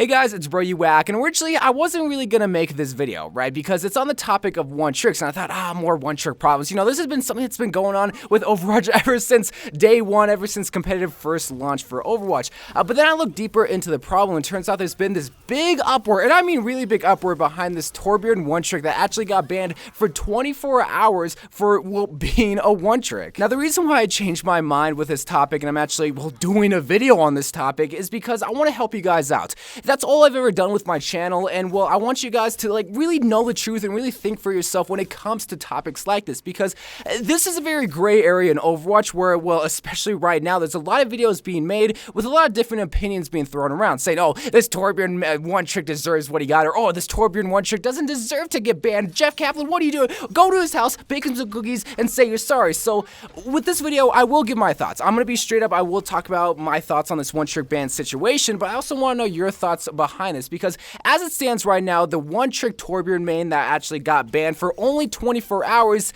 Hey guys, it's Bro You Whack, and originally I wasn't really gonna make this video, right? Because it's on the topic of one tricks, and I thought, more one trick problems. You know, this has been something that's been going on with Overwatch ever since day one, ever since competitive first launched for Overwatch. But then I looked deeper into the problem, and it turns out there's been this big upward, and I mean really big upward behind this Torbjorn one trick that actually got banned for 24 hours for, well, being a one trick. Now, the reason why I changed my mind with this topic, and I'm actually, doing a video on this topic, is because I want to help you guys out. That's all I've ever done with my channel, and I want you guys to really know the truth and really think for yourself when it comes to topics like this, because this is a very gray area in Overwatch where, especially right now, there's a lot of videos being made with a lot of different opinions being thrown around, saying, oh, this Torbjorn one trick deserves what he got, or oh, this Torbjorn one trick doesn't deserve to get banned. Jeff Kaplan, what are you doing? Go to his house, bake him some cookies, and say you're sorry. So with this video, I will give my thoughts. I'm gonna be straight up. I will talk about my thoughts on this one trick ban situation, but I also want to know your thoughts behind this, because as it stands right now, the one trick Torbjorn main that actually got banned for only 24 hours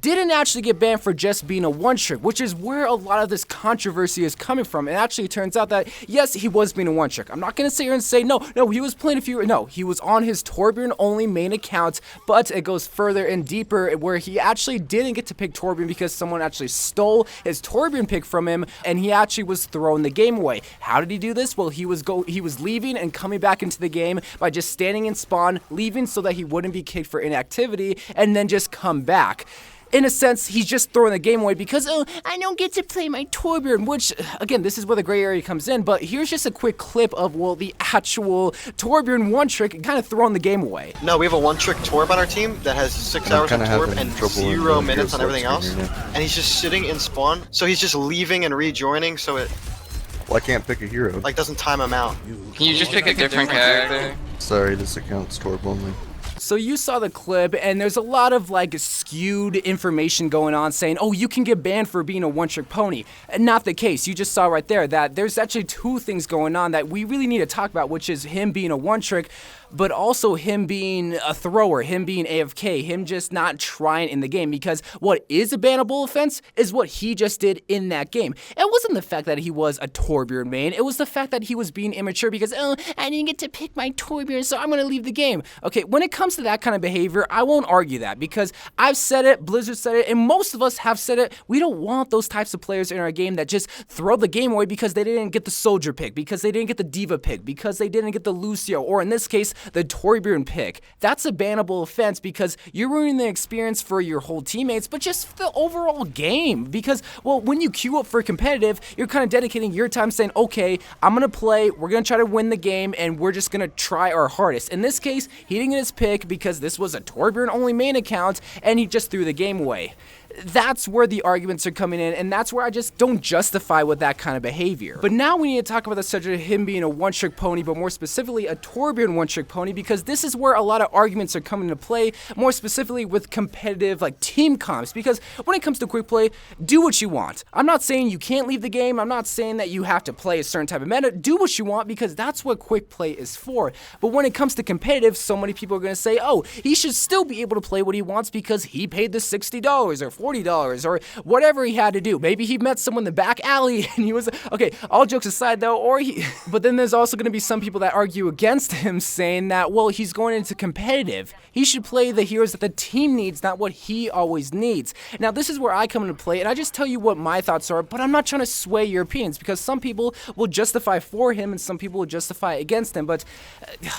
didn't actually get banned for just being a one trick, which is where a lot of this controversy is coming from. It actually turns out that yes, he was being a one trick. I'm not gonna sit here and say no, he was playing he was on his Torbjorn only main account, but it goes further and deeper where he actually didn't get to pick Torbjorn because someone actually stole his Torbjorn pick from him, and he actually was throwing the game away. How did he do this? Well, he was leaving and coming back into the game by just standing in spawn, leaving so that he wouldn't be kicked for inactivity, and then just come back. In a sense, he's just throwing the game away because, oh, I don't get to play my Torbjorn, which, again, this is where the gray area comes in, but here's just a quick clip of, the actual Torbjorn one trick kind of throwing the game away. No, we have a one trick Torb on our team that has 6 hours of Torb and 0 minutes on everything else, and he's just sitting in spawn, so he's just leaving and rejoining, so it... Well, I can't pick a hero. Doesn't time him out. Can you just pick a different character? Sorry, this account's Torb only. So you saw the clip, and there's a lot of skewed information going on saying, oh, you can get banned for being a one-trick pony. And not the case. You just saw right there that there's actually two things going on that we really need to talk about, which is him being a one-trick, but also him being a thrower, him being AFK, him just not trying in the game, because what is a bannable offense is what he just did in that game. It wasn't the fact that he was a Torbjorn main, it was the fact that he was being immature because, oh, I didn't get to pick my Torbjorn, so I'm going to leave the game. Okay, when it comes to that kind of behavior, I won't argue that, because I've said it, Blizzard said it, and most of us have said it. We don't want those types of players in our game that just throw the game away because they didn't get the Soldier pick, because they didn't get the Diva pick, because they didn't get the Lucio, or in this case, the Torbjorn pick. That's a bannable offense because you're ruining the experience for your whole teammates, but just for the overall game. Because, when you queue up for competitive, you're kind of dedicating your time saying, okay, I'm going to play, we're going to try to win the game, and we're just going to try our hardest. In this case, he didn't get his pick because this was a Torbjorn only main account, and he just threw the game away. That's where the arguments are coming in, and that's where I just don't justify with that kind of behavior. But now we need to talk about the subject of him being a one-trick pony, but more specifically a Torbjorn one-trick pony, because this is where a lot of arguments are coming into play, more specifically with competitive team comps, because when it comes to quick play, do what you want. I'm not saying you can't leave the game, I'm not saying that you have to play a certain type of meta, do what you want, because that's what quick play is for. But when it comes to competitive, so many people are going to say, oh, he should still be able to play what he wants because he paid the $60 or $40 or whatever he had to do. Maybe he met someone in the back alley and he was, okay, all jokes aside though, but then there's also going to be some people that argue against him saying that, he's going into competitive. He should play the heroes that the team needs, not what he always needs. Now, this is where I come into play, and I just tell you what my thoughts are, but I'm not trying to sway your opinions, because some people will justify for him and some people will justify against him. But,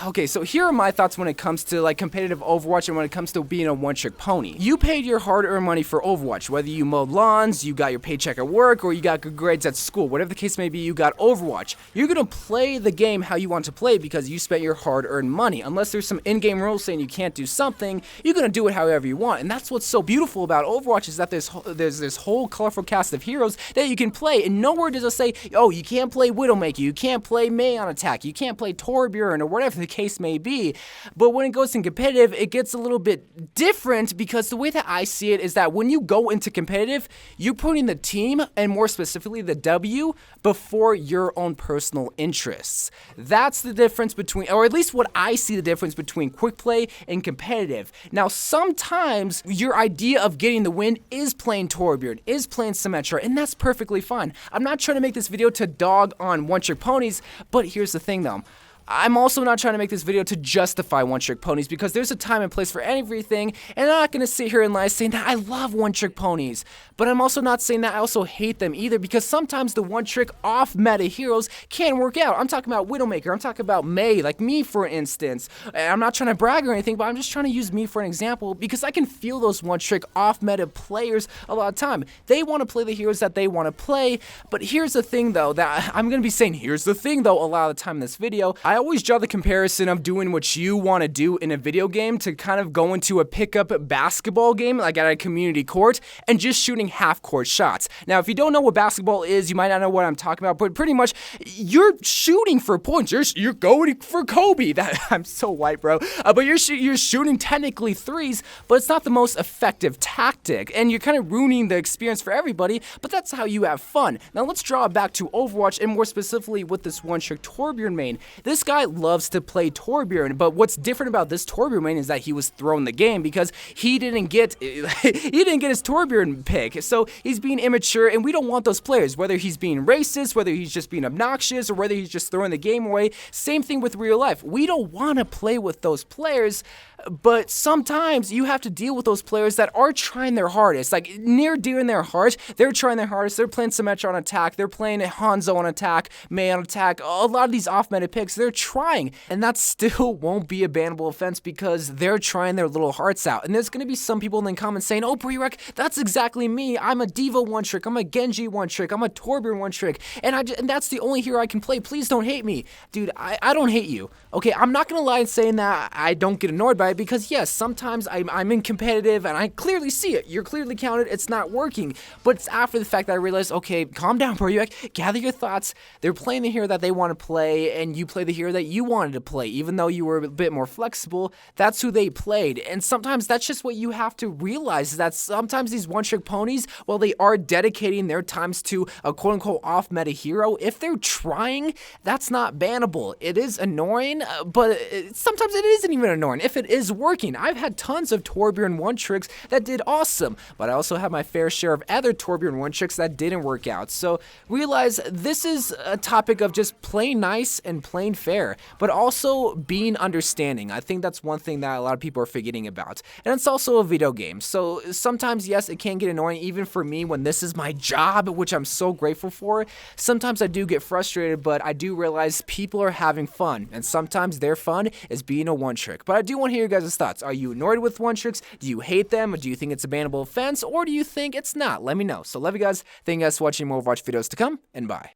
okay, so here are my thoughts when it comes to competitive Overwatch and when it comes to being a one-trick pony. You paid your hard-earned money for Overwatch, whether you mowed lawns, you got your paycheck at work, or you got good grades at school, whatever the case may be, you got Overwatch. You're gonna play the game how you want to play because you spent your hard-earned money. Unless there's some in-game rules saying you can't do something, you're gonna do it however you want. And that's what's so beautiful about Overwatch, is that there's this whole colorful cast of heroes that you can play, and nowhere does it say, oh, you can't play Widowmaker, you can't play Mei on attack, you can't play Torbjorn, or whatever the case may be. But when it goes in competitive, it gets a little bit different, because the way that I see it is that when you go into competitive, you're putting the team, and more specifically the W, before your own personal interests. That's the difference between, or at least what I see the difference between quick play and competitive. Now, sometimes your idea of getting the win is playing Torbjorn, is playing Symmetra, and that's perfectly fine. I'm not trying to make this video to dog on one-trick ponies, but here's the thing though. I'm also not trying to make this video to justify one-trick ponies because there's a time and place for everything, and I'm not going to sit here and lie saying that I love one-trick ponies, but I'm also not saying that I also hate them either because sometimes the one-trick off-meta heroes can work out. I'm talking about Widowmaker, I'm talking about Mei, like me for instance. And I'm not trying to brag or anything, but I'm just trying to use me for an example because I can feel those one-trick off-meta players a lot of time. They want to play the heroes that they want to play, but here's the thing though, that I'm going to be saying here's the thing though a lot of the time in this video. I always draw the comparison of doing what you want to do in a video game to kind of go into a pickup basketball game like at a community court and just shooting half-court shots. Now, if you don't know what basketball is, you might not know what I'm talking about, but pretty much you're shooting for points. You're going for Kobe. I'm so white, bro. But you're shooting technically threes, but it's not the most effective tactic, and you're kind of ruining the experience for everybody, but that's how you have fun. Now, let's draw it back to Overwatch, and more specifically with this one-trick Torbjorn main. This guy loves to play Torbjorn, but what's different about this Torbjorn main is that he was thrown the game because he didn't get his Torbjorn pick, so he's being immature, and we don't want those players, whether he's being racist, whether he's just being obnoxious, or whether he's just throwing the game away. Same thing with real life. We don't want to play with those players, but sometimes you have to deal with those players that are trying their hardest, like near dear in their heart. They're trying their hardest. They're playing Symmetra on attack. They're playing Hanzo on attack, Mei on attack. A lot of these off-meta picks, they're trying, and that still won't be a bannable offense because they're trying their little hearts out. And there's going to be some people in the comments saying, oh, YOUWACK, that's exactly me. I'm a D.Va one-trick. I'm a Genji one-trick. I'm a Torbjorn one-trick. And that's the only hero I can play. Please don't hate me. Dude, I don't hate you. Okay, I'm not going to lie and saying that I don't get annoyed by it because, yes, sometimes I'm in competitive and I clearly see it. You're clearly counted. It's not working. But it's after the fact that I realized, okay, calm down, YOUWACK. Gather your thoughts. They're playing the hero that they want to play, and you play the hero that you wanted to play. Even though you were a bit more flexible, that's who they played. And sometimes that's just what you have to realize, is that sometimes these one-trick ponies, while they are dedicating their times to a quote-unquote off-meta hero, if they're trying, that's not bannable. It is annoying, but sometimes it isn't even annoying if it is working. I've had tons of Torbjorn one-tricks that did awesome, but I also have my fair share of other Torbjorn one-tricks that didn't work out. So realize this is a topic of just playing nice and playing fair, but also being understanding. I think that's one thing that a lot of people are forgetting about. And it's also a video game. So sometimes, yes, it can get annoying, even for me when this is my job, which I'm so grateful for. Sometimes I do get frustrated, but I do realize people are having fun, and sometimes their fun is being a one-trick. But I do want to hear your guys' thoughts. Are you annoyed with one-tricks? Do you hate them? Or do you think it's a bannable offense? Or do you think it's not? Let me know. So love you guys. Thank you guys for watching more Overwatch videos to come, and bye.